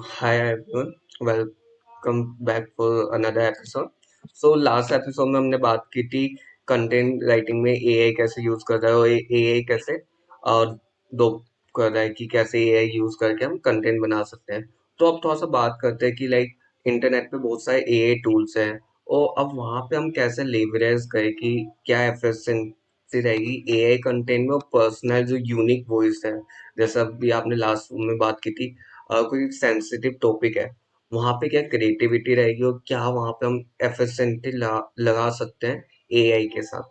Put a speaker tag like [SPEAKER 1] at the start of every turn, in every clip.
[SPEAKER 1] Hi everyone, welcome back for another episode. So last episode में हमने बात की थी कंटेंट राइटिंग में एआई कैसे यूज कर रहा है और एआई कैसे और दो कर रहा है कि कैसे एआई यूज करके हम कंटेंट बना सकते हैं। तो अब थोड़ा सा बात करते हैं कि लाइक इंटरनेट पे बहुत सारे एआई टूल्स हैं और अब वहाँ पे हम कैसे लेवरेज करें कि क्या एफिशिएंसी रहेगी एआई कंटेंट में और पर्सनल जो यूनिक वॉइस है, जैसा अभी आपने लास्ट में बात की थी कोई सेंसिटिव टॉपिक है वहां पे क्या क्रिएटिविटी रहेगी और क्या वहां पे हम एफिशिएंटली लगा सकते हैं एआई के साथ।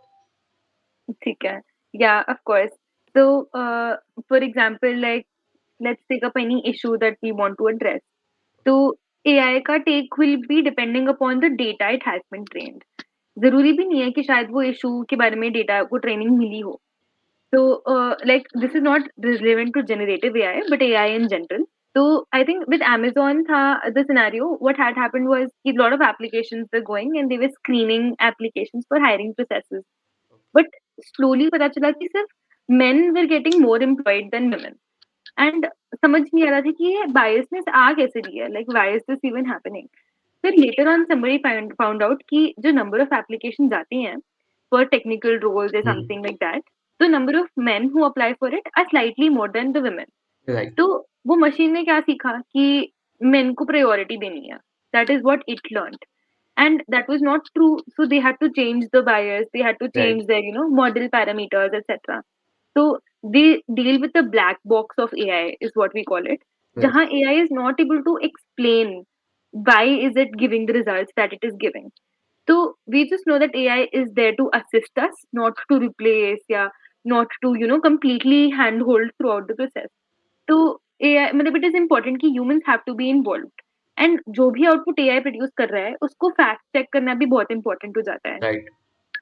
[SPEAKER 2] ठीक है. Yeah, of course. So, for example, like let's take up any issue that we want to address. तो AI का take will be depending upon the data it has been trained. जरूरी भी नहीं है कि शायद वो इशू के बारे में डेटा को ट्रेनिंग मिली हो. So, like this is not relevant to generative AI, but AI in general. So I think with Amazon, the scenario what had happened was a lot of applications were going and they were screening applications for hiring processes. But slowly पता चला कि सिर्फ men were getting more employed than women. And समझ नहीं आ रहा था कि ये biasness आ कैसे रही है, like why is this even happening? फिर later on somebody found out कि जो number of applications आती हैं for technical roles or something like that, the number of men who apply for it are slightly more than the women.
[SPEAKER 1] Right
[SPEAKER 2] तो वो machine ने क्या सीखा कि मेन को प्रायोरिटी देनी है. That is what it learned. And that was not true, so they had to change the bias, they had to
[SPEAKER 1] right
[SPEAKER 2] change their model parameters, etc. So they deal with the black box of AI is what we call it,
[SPEAKER 1] right
[SPEAKER 2] jahan AI is not able to explain why is it giving the results that it is giving. So we just know that AI is there to assist us, not to replace, yeah, not to completely handhold throughout the process. तो AI मतलब it is important कि humans have to be involved. And जो भी output AI produce कर रहा है उसको fact check करना भी बहुत इंपॉर्टेंट हो जाता है.
[SPEAKER 1] Right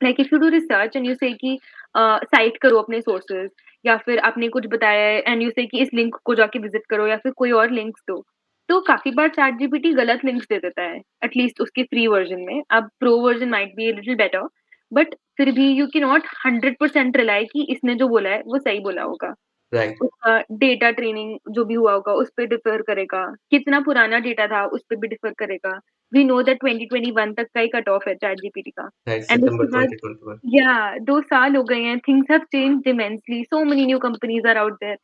[SPEAKER 2] like if you do research and you से कि साइट करो अपने सोर्सेज, या फिर आपने कुछ बताया है एंड यू से कि इस लिंक को जाके विजिट करो या फिर कोई और लिंक्स दो, तो काफी बार चैट जीपीटी गलत लिंक्स दे देता है, एटलीस्ट उसके फ्री वर्जन में. अब pro version might be little better, but फिर भी यू कैन नॉट 100% रिलाई कि इसने जो बोला है वो सही बोला होगा.
[SPEAKER 1] राइट
[SPEAKER 2] उसका डेटा ट्रेनिंग जो भी हुआ होगा उस पे डिफर करेगा, कितना पुराना डेटा था उस पे भी डिफर करेगा. वी नो दैट 2021 तक का ही कट ऑफ है चैट जीपीटी का.
[SPEAKER 1] राइट
[SPEAKER 2] एंड उसके
[SPEAKER 1] सितंबर
[SPEAKER 2] बाद
[SPEAKER 1] 2021।
[SPEAKER 2] या 2 साल हो गए हैं, things have changed immensely, so many new companies are out there,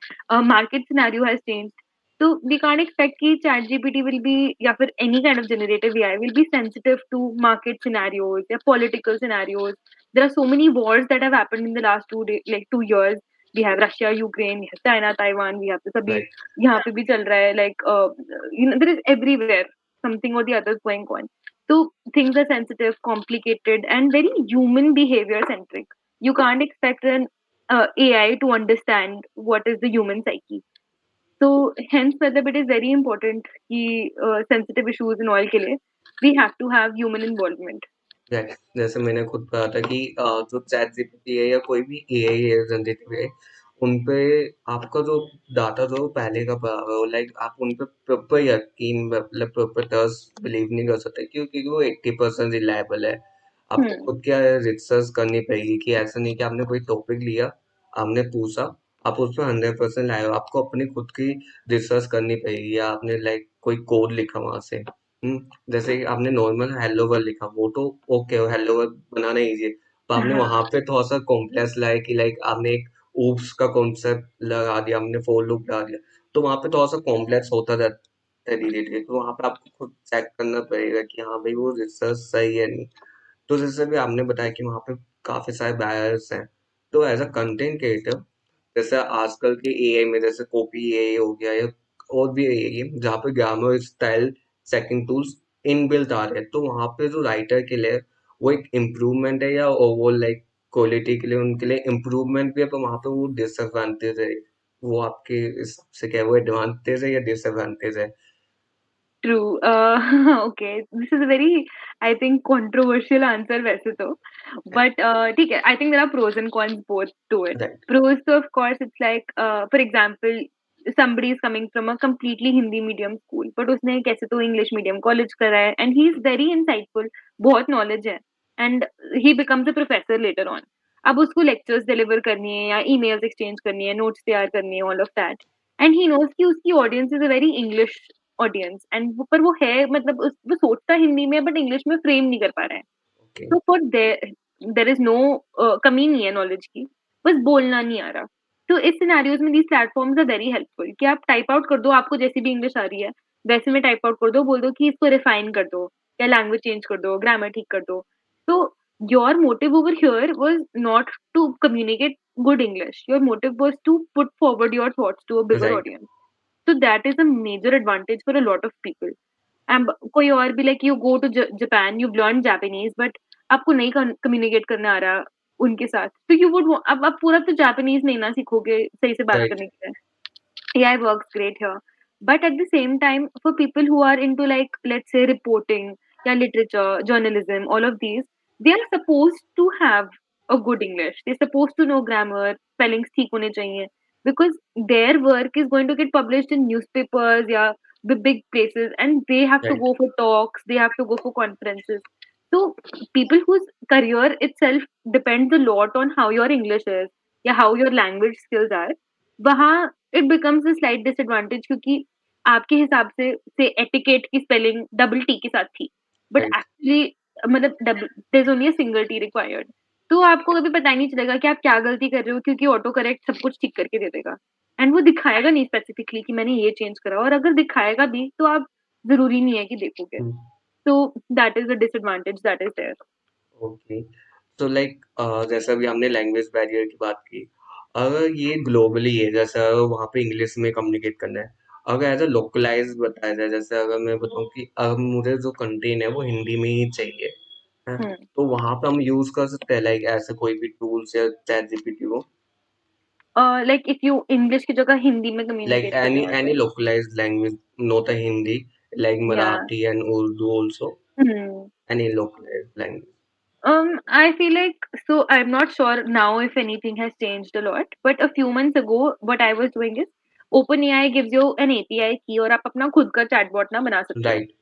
[SPEAKER 2] market scenario has changed. तो वी कांट एक्सपेक्ट कि चैट जीपीटी विल बी या फिर any kind of generative AI will be sensitive to market scenarios या political scenarios. There are so many wars that have happened in the last 2 years. We have Russia, Ukraine, we have China, Taiwan, we have तो सभी
[SPEAKER 1] right
[SPEAKER 2] यहाँ पे भी चल रहा है, like there is everywhere something or the other is going on. So things are sensitive, complicated, and very human behavior centric. You can't expect an AI to understand what is the human psyche. So hence मतलब it is very important कि sensitive issues and all के लिए we have to have human involvement.
[SPEAKER 1] Right जैसे मैंने खुद कहा था कि जो चैट जीपीटी है या कोई भी एआई है जनरेटिव है उन पे आपका जो डाटा जो पहले का पड़ा हुआ है लाइक आप उन पे प्रॉपर यकीन मतलब प्रॉपर ट्रस्ट बिलीव नहीं कर सकते क्योंकि वो 80% रिलायबल है। आपको
[SPEAKER 2] Hmm.
[SPEAKER 1] खुद क्या रिसर्च करनी पड़ेगी कि ऐसा नहीं कि आपने कोई टॉपिक लिया आपने पूछा आप उसमें 100% लाए हो आपको अपनी खुद की रिसर्च करनी पड़ेगी या आपने लाइक कोई कोड लिखा वहां से जैसे कि आपने नॉर्मल हेलो वर्ल्ड लिखा वो तो ओके हो हेलो वर्ल्ड बनाना इजी है पर आपने वहां पे थोड़ा सा कॉम्प्लेक्स लाया कि लाइक आपने एक ऊप्स का कॉन्सेप्ट लगा दिया हमने फोर लूप लगा दिया तो वहां पे थोड़ा सा कॉम्प्लेक्स होता जाता है धीरे धीरे तो वहां पे आपको खुद चेक करना पड़ेगा कि हाँ भाई वो रिसर्च सही है नहीं। तो जैसे भी आपने बताया कि वहाँ पे काफ़ी सारे बैरियर्स हैं। तो एज़ अ कंटेंट क्रिएटर जैसे आजकल के एआई में जैसे कॉपी एआई हो गया या और भी एआई है जहाँ पे grammar style checking tools inbuilt आ रहे हैं। तो वहाँ पे जो राइटर के लिए वो एक इम्प्रूवमेंट है या ओवरऑल लाइक क्वालिटी के लिए उनके लिए इम्प्रूवमेंट भी है पर वहाँ पे वो डिसएडवांटेज है। वो आपके हिसाब से क्या है वो एडवांटेज है या डिसएडवांटेज है?
[SPEAKER 2] True. Okay, this is a very, I think, controversial answer वैसे तो, but ठीक है. I think there are pros and cons both to it.
[SPEAKER 1] Right
[SPEAKER 2] Pros, तो of course, it's like, for example, somebody is coming from a completely Hindi medium school, but उसने कैसे तो English medium college करा है, and he is very insightful, बहुत knowledge है, and he becomes a professor later on. अब उसको lectures deliver करनी है या emails exchange करनी है, notes तैयार करनी है, all of that, and he knows कि उसकी audience is a very English audience, and वो पर वो है मतलब वो सोचता हिंदी में बट इंग्लिश में फ्रेम नहीं कर पा रहा है।
[SPEAKER 1] ओके,
[SPEAKER 2] तो फॉर देयर इज नो कमी नहीं है नॉलेज की, बस बोलना नहीं आ रहा। तो इस सिनेरियोज में these platforms are very helpful कि आप टाइप आउट कर दो, आपको जैसी भी इंग्लिश आ रही है वैसे में टाइप आउट कर दो, बोल दो कि इसको रिफाइन कर दो या लैंग्वेज चेंज कर दो, ग्रामर ठीक कर दो। तो your motive over here was not to communicate good English, your motive was to put forward your thoughts to a bigger
[SPEAKER 1] right,
[SPEAKER 2] audience. So that is a major advantage for a lot of people. And कोई और भी like you go to Japan, you've learned Japanese, but आपको नहीं communicate करना आ रहा उनके साथ, तो you would अब आप पूरा तो Japanese नहीं ना सीखोगे सही से बात
[SPEAKER 1] राइट,
[SPEAKER 2] करने के लिए। AI works great here. But at the same time, for people who are into like, let's say, reporting, yeah, literature, journalism, all of these, they are supposed to have a good English. They're supposed to know grammar, spellings ठीक होने चाहिए, because their work is going to get published in newspapers, yeah, the big places, and they have to
[SPEAKER 1] right,
[SPEAKER 2] go for talks, they have to go for conferences. So people whose career itself depends a lot on how your English is, yeah, how your language skills are, वहाँ it becomes a slight disadvantage, क्योंकि आपके हिसाब से etiquette की spelling double T के साथ थी, but
[SPEAKER 1] right,
[SPEAKER 2] actually मतलब double there is only a single T required. तो आपको कभी पता ही नहीं चलेगा कि आप क्या गलती कर रहे हो, क्योंकि ऑटो करेक्ट सब कुछ ठीक करके दे देगा, एंड वो दिखाएगा नहीं स्पेसिफिकली कि मैंने ये चेंज करा, और अगर दिखाएगा भी तो आप जरूरी नहीं है कि देखोगे। तो that is the disadvantage that is there.
[SPEAKER 1] Okay. तो लाइक जैसे अभी हमने लैंग्वेज बैरियर की बात की, अगर ये ग्लोबली है, जैसे अगर वहाँ पे इंग्लिश में कम्युनिकेट करना है, अगर एज अ लोकलाइज बताया जाए, जैसे अगर मैं बताऊँ कि अब मुझे जो कंटेंट है वो हिंदी में ही चाहिए, है, तो वहाँ पे हम यूज कर सकते हैं लाइक ऐसे कोई भी टूल्स या चैट जीपीटी को,
[SPEAKER 2] लाइक इफ यू इंग्लिश की जगह हिंदी में
[SPEAKER 1] like
[SPEAKER 2] कम्युनिकेट करना है
[SPEAKER 1] any
[SPEAKER 2] तो
[SPEAKER 1] localized language, not a Hindi, like
[SPEAKER 2] या
[SPEAKER 1] Marathi and Urdu also, any localized language.
[SPEAKER 2] I feel like, so I'm not sure now if anything has changed a lot, but a few months ago, what I was doing is OpenAI gives you an API key और आप अपना खुद का chatbot ना बना सकते हो.
[SPEAKER 1] Right,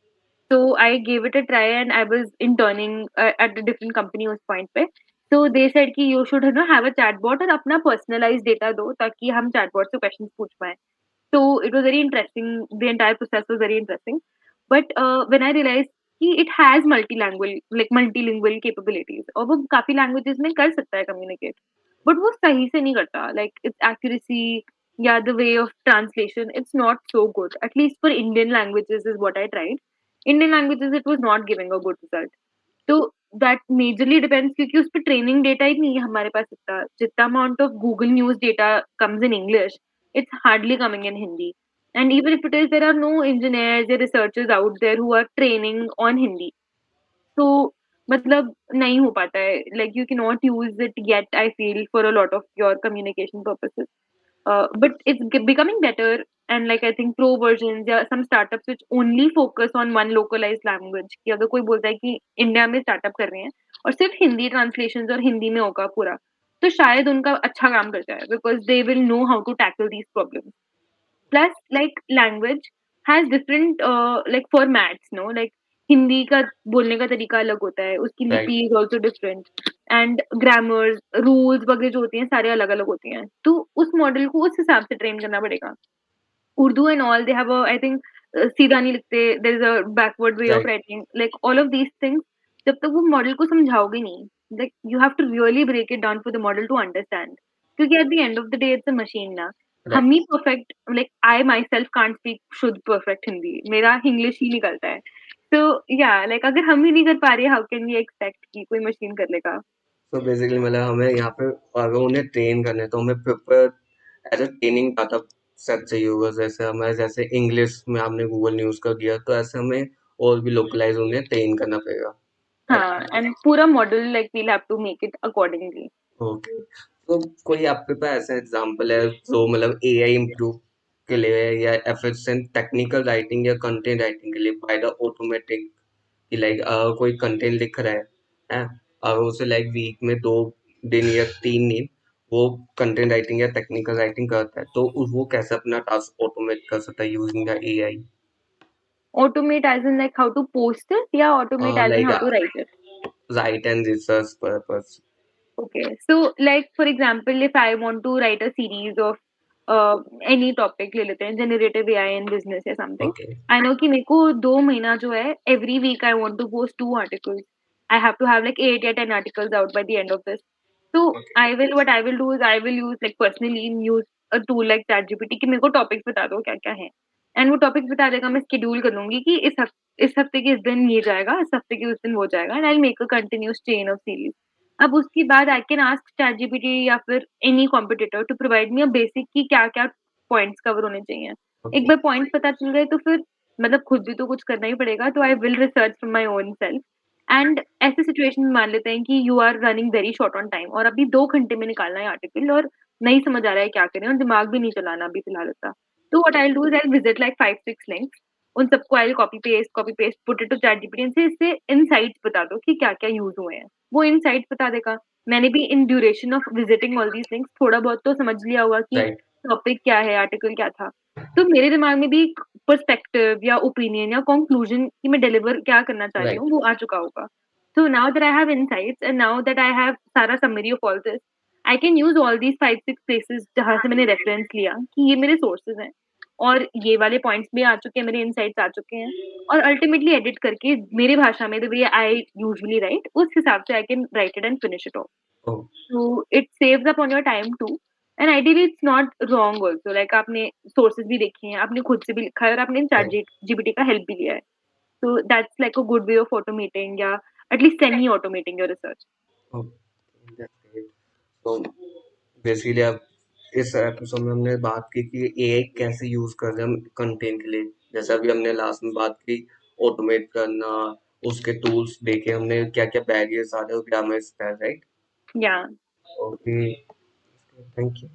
[SPEAKER 2] So I gave it a try and I was interning at a different company उस point पे. So they said कि you should have a chatbot और अपना personalized data दो ताकि हम chatbot से questions पूछ पाएं. So it was very interesting. The entire process was very interesting. But when I realized कि it has multilingual capabilities और वो काफी languages में कर सकता है communicate, but वो सही से नहीं करता. Like its accuracy, yeah, the way of translation, it's not so good. At least for Indian languages is what I tried. Indian languages it was not giving a good result. तो that majorly depends, क्योंकि उस पे training data ही नहीं है हमारे पास इतना, जितना amount of Google news data comes in English, it's hardly coming in Hindi. And even if it is there are no engineers या researchers out there who are training on Hindi. तो मतलब नहीं हो पाता है, like you can not use it yet I feel for a lot of your communication purposes. But it's becoming better, and like I think pro versions या some startups which only focus on one localized language, कि अगर कोई बोलता है कि India में startup कर रहे हैं और सिर्फ हिंदी ट्रांसलेशन और हिंदी में होगा पूरा, तो शायद उनका अच्छा काम करता है because they will know how to tackle these problems. Plus like language has different like formats, no like Hindi का बोलने का तरीका अलग होता है, उसकी
[SPEAKER 1] right.
[SPEAKER 2] लिपि is also different, and grammars rules वगैरह जो होती हैं सारे अलग अलग होती हैं, तो उस मॉडल को उस हिसाब से ट्रेन करना पड़ेगा। Urdu and all, they have a, I think, सीधा नहीं लिखते, there is a backward way of
[SPEAKER 1] Right.
[SPEAKER 2] writing, like all of these things, जब तक वो मॉडल को समझाओगे नहीं, like you have to really break it down for the model to understand, क्योंकि at the end of the day it's a machine ना।
[SPEAKER 1] Right.
[SPEAKER 2] हम ही perfect, like I myself can't speak शुद्ध perfect Hindi, मेरा English ही निकलता है। तो yeah, like अगर हम ही नहीं कर पा रहे, how can we expect कि कोई मशीन कर लेगा।
[SPEAKER 1] So basically मतलब हमें यहाँ पे अगर उन्हें ट्रेन करना है तो हमें prepare as a training data set चाहिए होगा, जैसे हमें जैसे इंग्लिश में आपने गूगल न्यूज़ का दिया, तो ऐसे हमें और भी लोकलाइज उन्हें ट्रेन करना पड़ेगा।
[SPEAKER 2] हाँ, एंड पूरा model like we'll have to make it accordingly.
[SPEAKER 1] Okay, तो कोई आपके पास ऐसा एग्जांपल है जो मतलब एआई इम्प्रूव के लिए या एफिशिएंट टेक्निकल राइटिंग या कंटेंट राइटिंग के लिए बाय द ऑटोमेटिक, कि लाइक कोई कंटेंट लिख रहा है, अगर उसे लाइक वीक में 2 दिन या 3 दिन वो कंटेंट राइटिंग या टेक्निकल राइटिंग करता है, तो वो कैसे अपना टास्क ऑटोमेट कर सकता है using the AI,
[SPEAKER 2] Automate as in like how to post it, yeah, automate as in
[SPEAKER 1] like
[SPEAKER 2] how to write it.
[SPEAKER 1] Right and research purpose.
[SPEAKER 2] Okay. So like for example, if I want to write a series of any topic ले लेते हैं, generative AI in business या something.
[SPEAKER 1] Okay,
[SPEAKER 2] I know कि मेरे को 2 महीना जो है, every week I want to post 2 articles. I have to have like 8 या 10 articles out by the end of this. तो
[SPEAKER 1] okay,
[SPEAKER 2] I will what I will do is I will use like personally use a tool like ChatGPT कि मेरे को topics बता दो क्या क्या है, एंड वो टॉपिक्स बता देगा। मैं शेड्यूल कर लूंगी कि इस हफ्ते के इस दिन ये जाएगा, इस हफ्ते के उस दिन वो जाएगा, and I make a continuous chain of series. अब उसके बाद आई कैन आस्क चैटजीपीटी या फिर any competitor to provide me a basic कि क्या-क्या पॉइंट्स कवर होने चाहिए। एक
[SPEAKER 1] ओके,
[SPEAKER 2] बार पॉइंट्स पता चल गए तो फिर मतलब खुद भी तो कुछ करना ही पड़ेगा, तो I will research from my own self. And ऐसे सिचुएशन में मान लेते हैं कि you are running very short on time और अभी 2 घंटे में निकालना है आर्टिकल, और नहीं समझ आ रहा है क्या करें, और दिमाग भी नहीं चलाना अभी फिलहाल इतना। तो what I will do is I will visit like 5-6 links, उन सबको I will copy paste put it to ChatGPT, इनसे इससे इनसाइट्स बता दो कि क्या-क्या यूज़ हुए हैं। वो इनसाइट्स बता देगा। मैंने भी in duration of visiting all these links थोड़ा बहुत तो समझ लिया होगा कि
[SPEAKER 1] राइट,
[SPEAKER 2] टॉपिक क्या है, आर्टिकल क्या था। तो मेरे दिमाग में भी एक पर्सपेक्टिव या ओपिनियन या कंक्लूजन कि मैं डिलीवर क्या करना चाह रही हूँ,
[SPEAKER 1] राइट,
[SPEAKER 2] वो आ चुका होगा। So now that I have insights and now that I have सारा summary of all this, I can use all these 5-6 places जहाँ से मैंने रेफरेंस लिया कि ये मेरे सोर्सेज हैं, और ये वाले पॉइंट्स भी आ चुके हैं, मेरे इनसाइट्स आ चुके हैं, और अल्टीमेटली एडिट करके मेरी भाषा में the way I usually right, उस हिसाब से I can write it and finish it of.
[SPEAKER 1] Oh!
[SPEAKER 2] So it saves up on your time too, and ideally it's not wrong also, like आपने sources भी देखे हैं, आपने खुद से भी लिखा है, और आपने चैट
[SPEAKER 1] राइट,
[SPEAKER 2] जीपीटी का हेल्प भी लिया है। So that's like a good way of automating, या at least semi-automating your research.
[SPEAKER 1] Okay, that's great. तो बेसिकली अब इस एपिसोड में हमने बात की कि एआई कैसे यूज़ कर रहे हैं हम कंटेंट के लिए। जैसे अभी हमने लास्ट में बात की ऑटोमेट करना, उसके टूल्स देखे हमने क्या-क्या बैरियर्स आ रहे हैं, grammar style, right?
[SPEAKER 2] Yeah.
[SPEAKER 1] Okay, thank you.